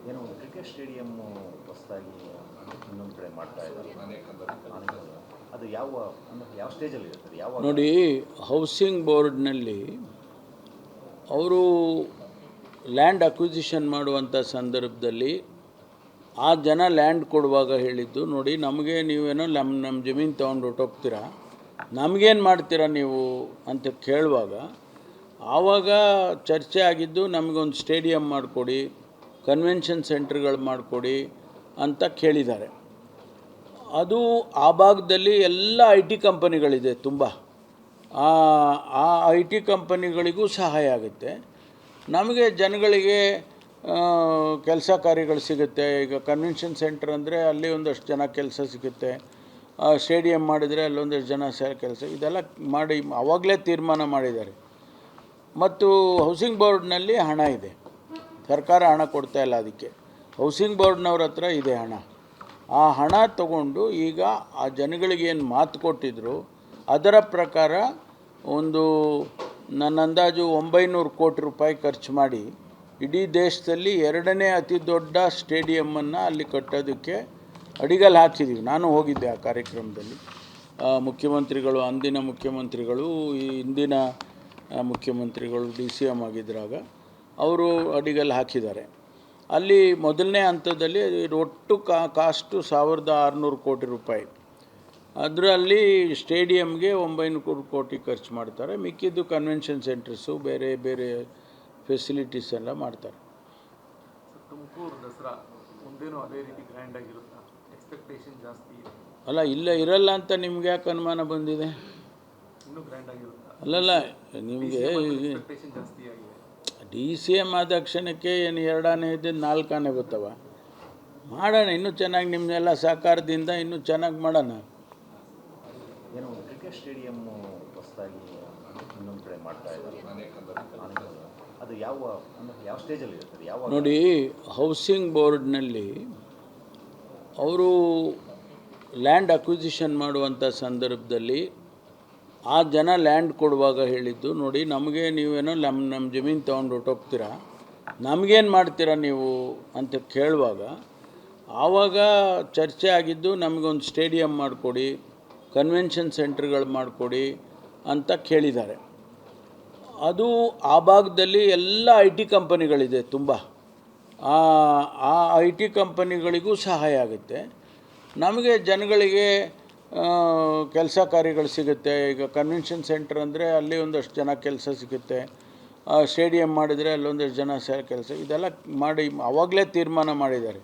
ಏನೋ ಒಂದು cricket stadium ಹೊಸದಾಗಿ ಇನ್ನೊಂದು ಕಡೆ ಮಾಡ್ತಾ ಇದ್ದಾರೆ. ಅದು ಯಾವ ಸ್ಟೇಜಲ್ಲಿ ಇರ್ತದೆ? ಯಾವ ನೋಡಿ, ಹೌಸಿಂಗ್ ಬೋರ್ಡ್ನಲ್ಲಿ ಅವರು ಲ್ಯಾಂಡ್ ಅಕ್ವಿಸಿಷನ್ ಮಾಡುವಂಥ ಸಂದರ್ಭದಲ್ಲಿ ಆ ಜನ ಲ್ಯಾಂಡ್ ಕೊಡುವಾಗ ಹೇಳಿದ್ದು, ನೋಡಿ ನಮಗೆ ನೀವೇನೋ ನಮ್ಮ ಜಮೀನು ತೊಗೊಂಡು ಹೊರಟೋಗ್ತೀರಾ, ನಮಗೇನು ಮಾಡ್ತೀರಾ ನೀವು ಅಂತ ಕೇಳುವಾಗ ಆವಾಗ ಚರ್ಚೆ ಆಗಿದ್ದು, ನಮಗೊಂದು ಸ್ಟೇಡಿಯಂ ಮಾಡಿಕೊಡಿ, ಕನ್ವೆನ್ಷನ್ ಸೆಂಟರ್ಗಳು ಮಾಡಿಕೊಡಿ ಅಂತ ಕೇಳಿದ್ದಾರೆ. ಅದು ಆ ಭಾಗದಲ್ಲಿ ಎಲ್ಲ ಐ ಟಿ ಕಂಪನಿಗಳಿದೆ ತುಂಬ. ಆ ಐ ಟಿ ಕಂಪನಿಗಳಿಗೂ ಸಹಾಯ ಆಗುತ್ತೆ, ನಮಗೆ ಜನಗಳಿಗೆ ಕೆಲಸ ಕಾರ್ಯಗಳು ಸಿಗುತ್ತೆ. ಈಗ ಕನ್ವೆನ್ಷನ್ ಸೆಂಟರ್ ಅಂದರೆ ಅಲ್ಲಿ ಒಂದಷ್ಟು ಜನ ಕೆಲಸ ಸಿಗುತ್ತೆ, ಸ್ಟೇಡಿಯಂ ಮಾಡಿದರೆ ಅಲ್ಲೊಂದಷ್ಟು ಜನ ಕೆಲಸ, ಇದೆಲ್ಲ ಮಾಡಿ ಆವಾಗಲೇ ತೀರ್ಮಾನ ಮಾಡಿದ್ದಾರೆ. ಮತ್ತು ಹೌಸಿಂಗ್ ಬೋರ್ಡ್ನಲ್ಲಿ ಹಣ ಇದೆ, ಸರ್ಕಾರ ಹಣ ಕೊಡ್ತಾ ಇಲ್ಲ, ಅದಕ್ಕೆ ಹೌಸಿಂಗ್ ಬೋರ್ಡ್ನವ್ರ ಹತ್ರ ಇದೆ ಹಣ. ಆ ಹಣ ತಗೊಂಡು ಈಗ ಆ ಜನಗಳಿಗೇನು ಮಾತು ಕೊಟ್ಟಿದ್ರು ಅದರ ಪ್ರಕಾರ ಒಂದು ನನ್ನ ಅಂದಾಜು 900 ಕೋಟಿ ರೂಪಾಯಿ ಖರ್ಚು ಮಾಡಿ ಇಡೀ ದೇಶದಲ್ಲಿ 2ನೇ ಅತಿ ದೊಡ್ಡ ಸ್ಟೇಡಿಯಮ್ಮನ್ನು ಅಲ್ಲಿ ಕಟ್ಟೋದಕ್ಕೆ ಅಡಿಗಲ್ಲು ಹಾಕಿದ್ದೀವಿ. ನಾನು ಹೋಗಿದ್ದೆ ಆ ಕಾರ್ಯಕ್ರಮದಲ್ಲಿ. ಮುಖ್ಯಮಂತ್ರಿಗಳು, ಅಂದಿನ ಮುಖ್ಯಮಂತ್ರಿಗಳು, ಈ ಹಿಂದಿನ ಮುಖ್ಯಮಂತ್ರಿಗಳು DCM ಆಗಿದ್ದಾಗ ಅವರು ಅಡಿಗಲ್ಲು ಹಾಕಿದ್ದಾರೆ. ಅಲ್ಲಿ ಮೊದಲನೇ ಹಂತದಲ್ಲಿ ಒಟ್ಟು ಕಾಸ್ಟು 1600 ಕೋಟಿ ರೂಪಾಯಿ. ಅದರಲ್ಲಿ ಸ್ಟೇಡಿಯಮ್ಗೆ 900 ಕೋಟಿ ಖರ್ಚು ಮಾಡ್ತಾರೆ, ಮಿಕ್ಕಿದ್ದು ಕನ್ವೆನ್ಷನ್ ಸೆಂಟರ್ಸು ಬೇರೆ ಬೇರೆ ಫೆಸಿಲಿಟೀಸ್ ಎಲ್ಲ ಮಾಡ್ತಾರೆ. ತುಮಕೂರು ದಸರಾ ಮುಂದೇನೂ ಅದೇ ರೀತಿ ಗ್ರ್ಯಾಂಡ್ ಆಗಿರುತ್ತಾ? ಎಕ್ಸ್ಪೆಕ್ಟೇಷನ್ ಜಾಸ್ತಿ ಅಲ್ಲ, ಇರಲ್ಲ ಅಂತ ನಿಮ್ಗೆ ಯಾಕೆ ಅನುಮಾನ ಬಂದಿದೆ? ಇನ್ನೂ ಗ್ರ್ಯಾಂಡ್ ಆಗಿರುತ್ತಾ? ಅಲ್ಲಲ್ಲ, ನಿಮಗೆ ಜಾಸ್ತಿ ಆಗಿದೆ. DCM ಆದ ಕ್ಷಣಕ್ಕೆ ಏನು 2 ಆನೆ ಇದ್ದಿದ್ದು 4 ಆನೆ ಬರ್ತಾವ? ಮಾಡೋಣ, ಇನ್ನೂ ಚೆನ್ನಾಗಿ ನಿಮ್ಮನ್ನೆಲ್ಲ ಸಹಕಾರದಿಂದ ಇನ್ನೂ ಚೆನ್ನಾಗಿ ಮಾಡೋಣ. ಏನೋ ಒಂದು ಕ್ರಿಕೆಟ್ ಸ್ಟೇಡಿಯಂ ಹೊಸದಾಗಿ ಇನ್ನೊಂದು ಕಡೆ ಮಾಡ್ತಾ ಇದ್ದಾರೆ. ಅದು ಯಾವ ಸ್ಟೇಜಲ್ಲಿ ಇರ್ತದೆ? ನೋಡಿ, ಹೌಸಿಂಗ್ ಬೋರ್ಡ್ನಲ್ಲಿ ಅವರು ಲ್ಯಾಂಡ್ ಅಕ್ವಿಸಿಷನ್ ಮಾಡುವಂಥ ಸಂದರ್ಭದಲ್ಲಿ ಆ ಜನ ಲ್ಯಾಂಡ್ ಕೊಡುವಾಗ ಹೇಳಿದ್ದು, ನೋಡಿ ನಮಗೆ ನೀವೇನೋ ನಮ್ಮ ಜಮೀನು ತೊಗೊಂಡು ಹೊರಟೋಗ್ತೀರಾ, ನಮಗೇನು ಮಾಡ್ತೀರಾ ನೀವು ಅಂತ ಕೇಳುವಾಗ ಆವಾಗ ಚರ್ಚೆ ಆಗಿದ್ದು, ನಮಗೊಂದು ಸ್ಟೇಡಿಯಂ ಮಾಡಿಕೊಡಿ, ಕನ್ವೆನ್ಷನ್ ಸೆಂಟರ್ಗಳು ಮಾಡಿಕೊಡಿ ಅಂತ ಕೇಳಿದ್ದಾರೆ. ಅದು ಆ ಭಾಗದಲ್ಲಿ ಎಲ್ಲ ಐ ಟಿ ಕಂಪನಿಗಳಿದೆ ತುಂಬ. ಆ ಐ ಟಿ ಕಂಪನಿಗಳಿಗೂ ಸಹಾಯ ಆಗುತ್ತೆ, ನಮಗೆ ಜನಗಳಿಗೆ ಕೆಲಸ ಕಾರ್ಯಗಳು ಸಿಗುತ್ತೆ. ಈಗ ಕನ್ವೆನ್ಷನ್ ಸೆಂಟರ್ ಅಂದರೆ ಅಲ್ಲಿ ಒಂದಷ್ಟು ಜನ ಕೆಲಸ ಸಿಗುತ್ತೆ, ಸ್ಟೇಡಿಯಂ ಮಾಡಿದರೆ ಅಲ್ಲೊಂದಷ್ಟು ಜನ ಕೆಲಸ, ಇದೆಲ್ಲ ಮಾಡಿ ಆವಾಗಲೇ ತೀರ್ಮಾನ ಮಾಡಿದ್ದಾರೆ.